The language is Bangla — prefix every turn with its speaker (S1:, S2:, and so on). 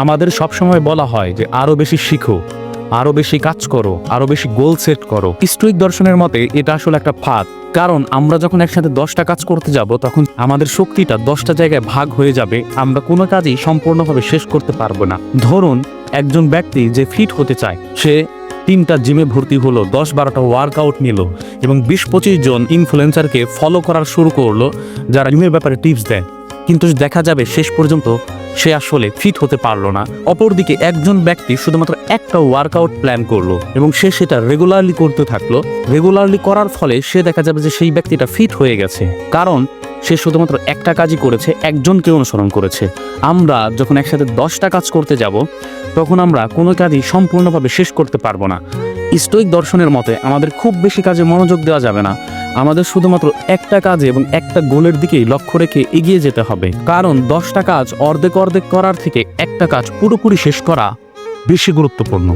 S1: আমাদের সবসময় বলা হয় যে আরো বেশি শিখো, আরো বেশি কাজ করো, আরো বেশি গোল সেট করো। স্টোইক দর্শনের মতে এটা আসলে একটা ফাঁদ। কারণ আমরা যখন একসাথে 10টা কাজ করতে যাব তখন আমাদের শক্তিটা 10টা জায়গায় ভাগ হয়ে যাবে, আমরা কোনো কাজই সম্পূর্ণভাবে শেষ করতে পারবো না। ধরুন একজন ব্যক্তি যে ফিট হতে চায়, সে 3টা জিমে ভর্তি হলো, 10-12টা ওয়ার্কআউট নিল এবং 20-25 জন ইনফ্লুয়েন্সারকে ফলো করা শুরু করলো যারা জিমের ব্যাপারে টিপস দেয়, কিন্তু দেখা যাবে শেষ পর্যন্ত সে আসলে ফিট হতে পারলো না। অপরদিকে একজন ব্যক্তি শুধুমাত্র একটা ওয়ার্কআউট প্ল্যান করলো এবং সে সেটা রেগুলারলি করতে থাকলো। রেগুলারলি করার ফলে সে দেখা যাবে যে সেই ব্যক্তিটা ফিট হয়ে গেছে, কারণ সে শুধুমাত্র একটা কাজই করেছে, একজনকে অনুসরণ করেছে। আমরা যখন একসাথে 10টা কাজ করতে যাব তখন আমরা কোনো কাজই সম্পূর্ণভাবে শেষ করতে পারবো না। স্টোইক দর্শনের মতে আমাদের খুব বেশি কাজে মনোযোগ দেওয়া যাবে না, আমাদের শুধুমাত্র একটা কাজে এবং একটা গোলের দিকেই লক্ষ্য রেখে এগিয়ে যেতে হবে। কারণ 10টা কাজ অর্ধেক অর্ধেক করার থেকে একটা কাজ পুরোপুরি শেষ করা বেশি গুরুত্বপূর্ণ।